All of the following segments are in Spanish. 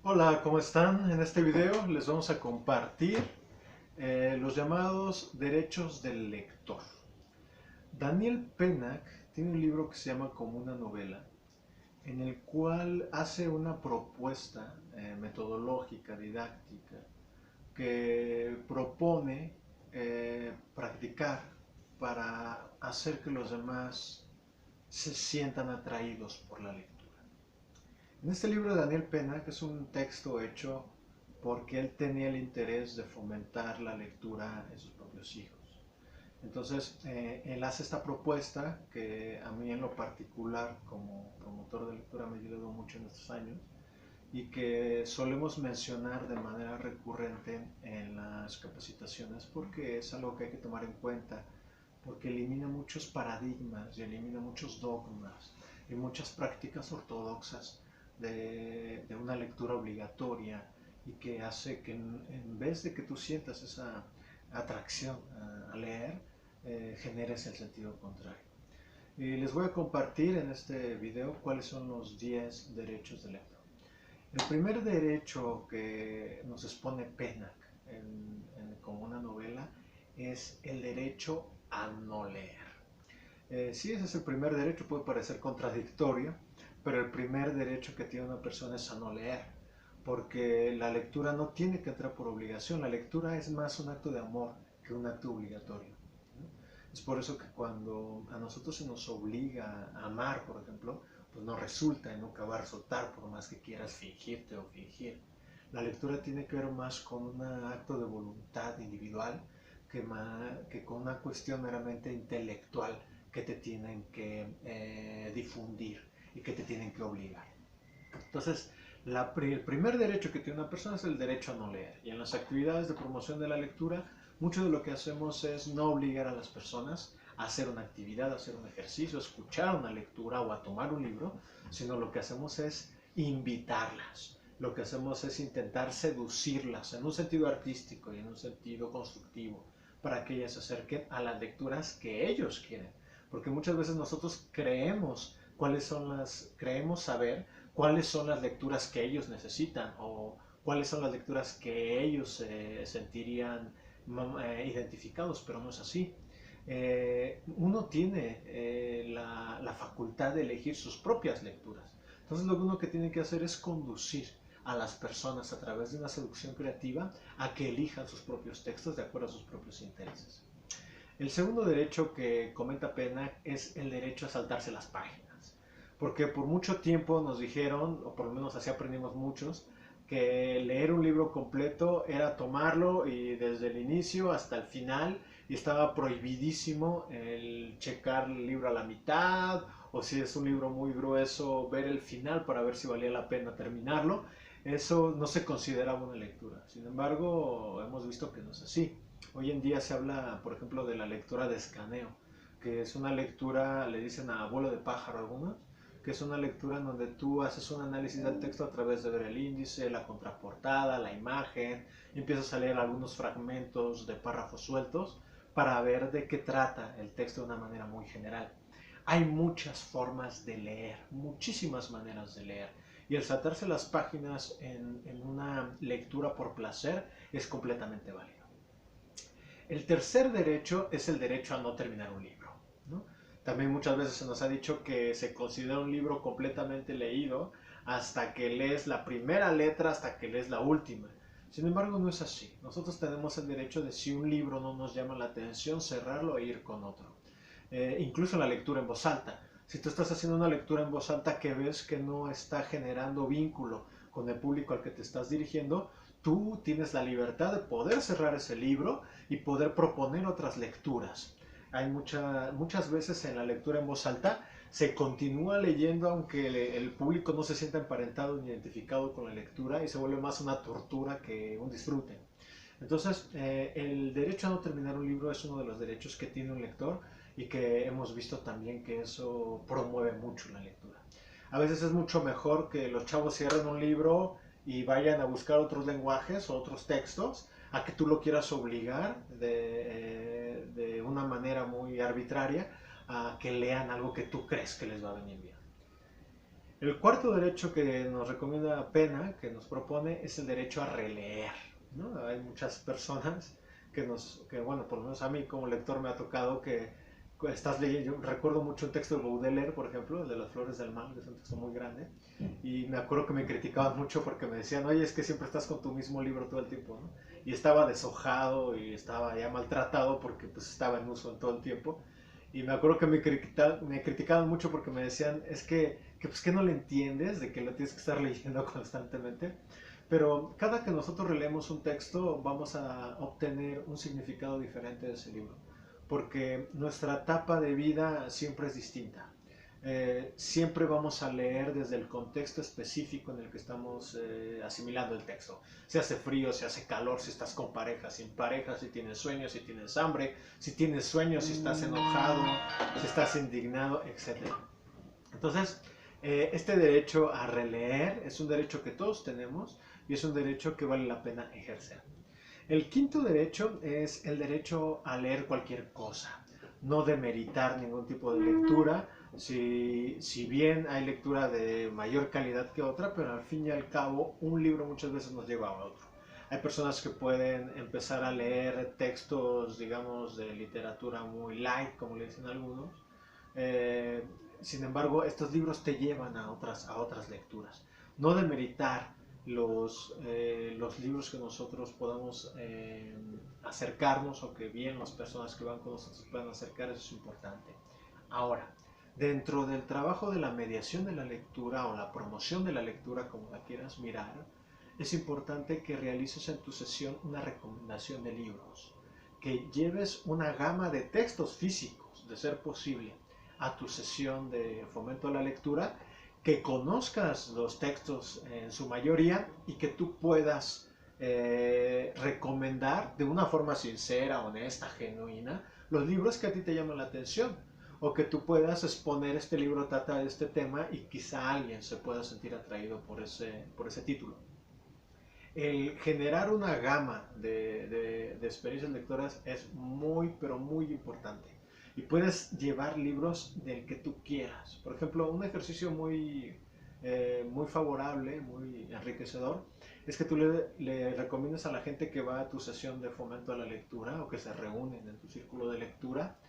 Hola, ¿cómo están? En este video les vamos a compartir los llamados derechos del lector. Daniel Pennack tiene un libro que se llama Como una novela, en el cual hace una propuesta metodológica, didáctica, que propone practicar para hacer que los demás se sientan atraídos por la lectura. En este libro de Daniel Pennack es un texto hecho porque él tenía el interés de fomentar la lectura en sus propios hijos. Entonces, él hace esta propuesta que a mí en lo particular, como promotor de lectura, me ha ayudado mucho en estos años y que solemos mencionar de manera recurrente en las capacitaciones porque es algo que hay que tomar en cuenta, porque elimina muchos paradigmas y elimina muchos dogmas y muchas prácticas ortodoxas de una lectura obligatoria y que hace que en vez de que tú sientas esa atracción a leer, generes el sentido contrario. Y les voy a compartir en este video cuáles son los 10 derechos del lector. El primer derecho que nos expone Pennack como una novela es el derecho a no leer. Sí, ese es el primer derecho, puede parecer contradictorio, pero el primer derecho que tiene una persona es a no leer, porque la lectura no tiene que entrar por obligación, la lectura es más un acto de amor que un acto obligatorio. ¿No? Es por eso que cuando a nosotros se nos obliga a amar, por ejemplo, pues nos resulta en nunca va a resultar por más que quieras fingirte o fingir. La lectura tiene que ver más con un acto de voluntad individual que con una cuestión meramente intelectual que te tienen que difundir y que te tienen que obligar. Entonces, el primer derecho que tiene una persona es el derecho a no leer. Y en las actividades de promoción de la lectura, mucho de lo que hacemos es no obligar a las personas a hacer una actividad, a hacer un ejercicio, a escuchar una lectura o a tomar un libro, sino lo que hacemos es invitarlas. Lo que hacemos es intentar seducirlas en un sentido artístico y en un sentido constructivo para que ellas se acerquen a las lecturas que ellos quieren. Porque muchas veces nosotros creemos saber cuáles son las lecturas que ellos necesitan o cuáles son las lecturas que ellos se sentirían identificados, pero no es así. Uno tiene la facultad de elegir sus propias lecturas. Entonces lo que uno que tiene que hacer es conducir a las personas a través de una seducción creativa a que elijan sus propios textos de acuerdo a sus propios intereses. El segundo derecho que comenta Pennack es el derecho a saltarse las páginas. Porque por mucho tiempo nos dijeron, o por lo menos así aprendimos muchos, que leer un libro completo era tomarlo y desde el inicio hasta el final y estaba prohibidísimo el checar el libro a la mitad o si es un libro muy grueso ver el final para ver si valía la pena terminarlo. Eso no se consideraba una lectura. Sin embargo, hemos visto que no es así. Hoy en día se habla, por ejemplo, de la lectura de escaneo, que es una lectura, le dicen a abuelo de pájaro algunos, que es una lectura en donde tú haces un análisis del texto a través de ver el índice, la contraportada, la imagen, y empiezas a leer algunos fragmentos de párrafos sueltos para ver de qué trata el texto de una manera muy general. Hay muchas formas de leer, muchísimas maneras de leer, y el saltarse las páginas en una lectura por placer es completamente válido. El tercer derecho es el derecho a no terminar un libro, ¿no? También muchas veces se nos ha dicho que se considera un libro completamente leído hasta que lees la primera letra, hasta que lees la última. Sin embargo, no es así. Nosotros tenemos el derecho de, si un libro no nos llama la atención, cerrarlo e ir con otro. Incluso la lectura en voz alta. Si tú estás haciendo una lectura en voz alta que ves que no está generando vínculo con el público al que te estás dirigiendo, tú tienes la libertad de poder cerrar ese libro y poder proponer otras lecturas. Hay muchas veces en la lectura en voz alta se continúa leyendo aunque el público no se sienta emparentado ni identificado con la lectura y se vuelve más una tortura que un disfrute. Entonces, el derecho a no terminar un libro es uno de los derechos que tiene un lector y que hemos visto también que eso promueve mucho la lectura. A veces es mucho mejor que los chavos cierren un libro y vayan a buscar otros lenguajes o otros textos a que tú lo quieras obligar de una manera muy arbitraria a que lean algo que tú crees que les va a venir bien. El cuarto derecho que nos recomienda Pena, que nos propone, es el derecho a releer, ¿no? Hay muchas personas bueno, por lo menos a mí como lector me ha tocado que estás leyendo, yo recuerdo mucho un texto de Baudelaire, por ejemplo, el de Las Flores del Mal, que es un texto muy grande, y me acuerdo que me criticaban mucho porque me decían, oye, es que siempre estás con tu mismo libro todo el tiempo, ¿no? Y estaba deshojado y estaba ya maltratado porque pues estaba en uso en todo el tiempo. Y me acuerdo que me criticaban mucho porque me decían, es que pues que no le entiendes, de que lo tienes que estar leyendo constantemente. Pero cada que nosotros releemos un texto vamos a obtener un significado diferente de ese libro, porque nuestra etapa de vida siempre es distinta. Siempre vamos a leer desde el contexto específico en el que estamos asimilando el texto. Si hace frío, si hace calor, si estás con pareja, sin pareja, si tienes sueños, si tienes hambre, si tienes sueños, si estás enojado, si estás indignado, etc. Entonces, este derecho a releer es un derecho que todos tenemos y es un derecho que vale la pena ejercer. El quinto derecho es el derecho a leer cualquier cosa, no demeritar ningún tipo de lectura, si bien hay lectura de mayor calidad que otra, pero al fin y al cabo un libro muchas veces nos lleva a otro. Hay personas que pueden empezar a leer textos, digamos, de literatura muy light, como le dicen algunos. Eh, Sin embargo, estos libros te llevan a otras lecturas. No demeritar los libros que nosotros podamos acercarnos o que bien las personas que van con nosotros puedan acercar, eso es importante. Ahora, dentro del trabajo de la mediación de la lectura o la promoción de la lectura, como la quieras mirar, es importante que realices en tu sesión una recomendación de libros, que lleves una gama de textos físicos, de ser posible, a tu sesión de fomento a la lectura, que conozcas los textos en su mayoría y que tú puedas recomendar de una forma sincera, honesta, genuina, los libros que a ti te llaman la atención, o que tú puedas exponer este libro trata de este tema y quizá alguien se pueda sentir atraído por ese título. El generar una gama de experiencias lectoras es muy, pero muy importante. Y puedes llevar libros del que tú quieras. Por ejemplo, un ejercicio muy favorable, muy enriquecedor, es que tú le recomiendas a la gente que va a tu sesión de fomento a la lectura o que se reúnen en tu círculo de lectura,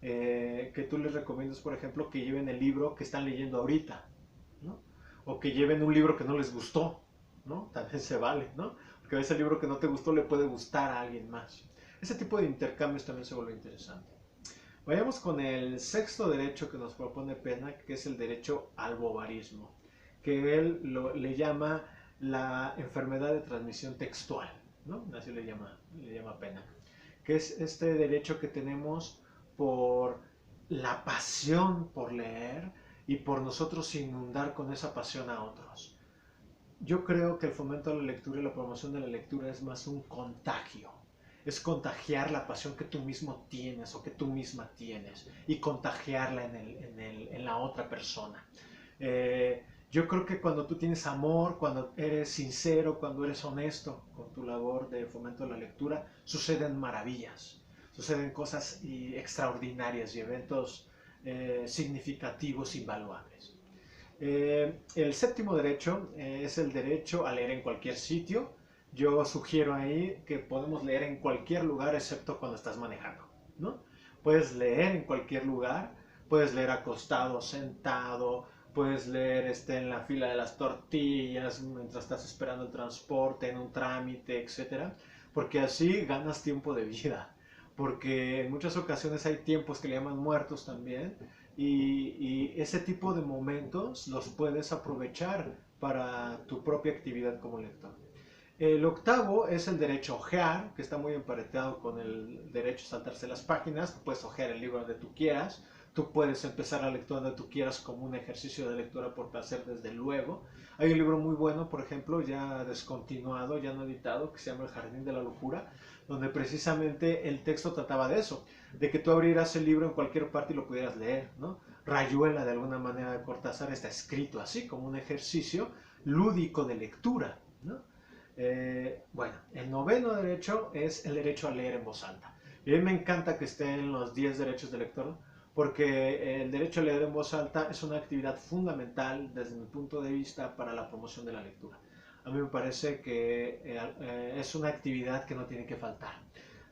que tú les recomiendas, por ejemplo, que lleven el libro que están leyendo ahorita, ¿no? O que lleven un libro que no les gustó, ¿no? También se vale, ¿no? Porque a veces el libro que no te gustó le puede gustar a alguien más. Ese tipo de intercambios también se vuelve interesante. Vayamos con el sexto derecho que nos propone Pena, que es el derecho al bobarismo, que él le llama la enfermedad de transmisión textual, ¿no? Así le llama Pena, que es este derecho que tenemos por la pasión por leer y por nosotros inundar con esa pasión a otros. Yo creo que el fomento a la lectura y la promoción de la lectura es más un contagio. Es contagiar la pasión que tú mismo tienes o que tú misma tienes y contagiarla en la otra persona. Yo creo que cuando tú tienes amor, cuando eres sincero, cuando eres honesto con tu labor de fomento a la lectura, suceden maravillas, suceden cosas extraordinarias y eventos significativos, invaluables. El séptimo derecho es el derecho a leer en cualquier sitio. Yo sugiero ahí que podemos leer en cualquier lugar excepto cuando estás manejando, ¿no? Puedes leer en cualquier lugar, puedes leer acostado, sentado, puedes leer en la fila de las tortillas, mientras estás esperando el transporte, en un trámite, etcétera, porque así ganas tiempo de vida, porque en muchas ocasiones hay tiempos que le llaman muertos también, y ese tipo de momentos los puedes aprovechar para tu propia actividad como lector. El octavo es el derecho a ojear, que está muy emparetado con el derecho a saltarse las páginas. Tú puedes ojear el libro donde tú quieras, tú puedes empezar la lectura donde tú quieras como un ejercicio de lectura por placer, desde luego. Hay un libro muy bueno, por ejemplo, ya descontinuado, ya no editado, que se llama El Jardín de la Locura, donde precisamente el texto trataba de eso, de que tú abrieras el libro en cualquier parte y lo pudieras leer, ¿no? Rayuela, de alguna manera, de Cortázar está escrito así, como un ejercicio lúdico de lectura, ¿no? Bueno, el noveno derecho es el derecho a leer en voz alta. Y a mí me encanta que esté en los 10 derechos del lector, porque el derecho a leer en voz alta es una actividad fundamental desde mi punto de vista para la promoción de la lectura. A mí me parece que es una actividad que no tiene que faltar.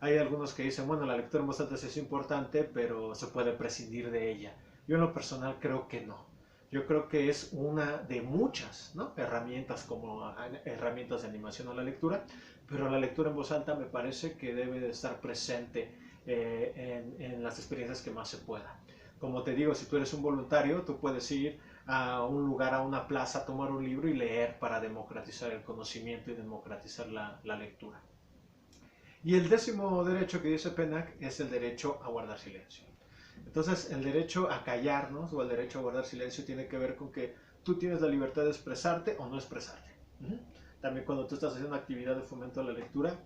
Hay algunos que dicen, bueno, la lectura en voz alta sí es importante, pero se puede prescindir de ella. Yo en lo personal creo que no. Yo creo que es una de muchas, ¿no?, herramientas, como herramientas de animación a la lectura, pero la lectura en voz alta me parece que debe de estar presente en las experiencias que más se pueda. Como te digo, si tú eres un voluntario, tú puedes ir a un lugar, a una plaza, tomar un libro y leer para democratizar el conocimiento y democratizar la lectura. Y el décimo derecho que dice PENAC es el derecho a guardar silencio. Entonces, el derecho a callarnos o el derecho a guardar silencio tiene que ver con que tú tienes la libertad de expresarte o no expresarte. También cuando tú estás haciendo una actividad de fomento a la lectura,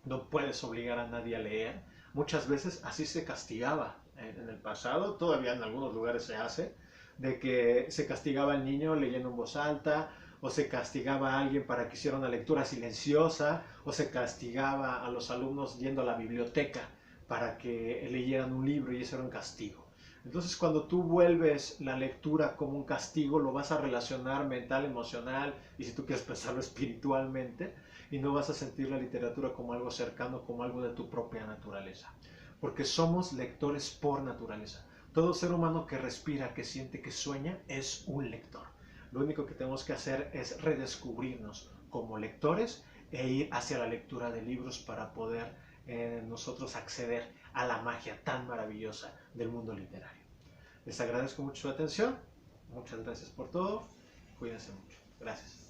no puedes obligar a nadie a leer. Muchas veces así se castigaba en el pasado, todavía en algunos lugares se hace, de que se castigaba al niño leyendo en voz alta, o se castigaba a alguien para que hiciera una lectura silenciosa, o se castigaba a los alumnos yendo a la biblioteca para que leyeran un libro, y eso era un castigo. Entonces, cuando tú vuelves la lectura como un castigo, lo vas a relacionar mental, emocional y, si tú quieres pensarlo, espiritualmente, y no vas a sentir la literatura como algo cercano, como algo de tu propia naturaleza. Porque somos lectores por naturaleza. Todo ser humano que respira, que siente, que sueña, es un lector. Lo único que tenemos que hacer es redescubrirnos como lectores e ir hacia la lectura de libros para poder nosotros acceder a la magia tan maravillosa del mundo literario. Les agradezco mucho su atención. Muchas gracias por todo. Cuídense mucho. Gracias.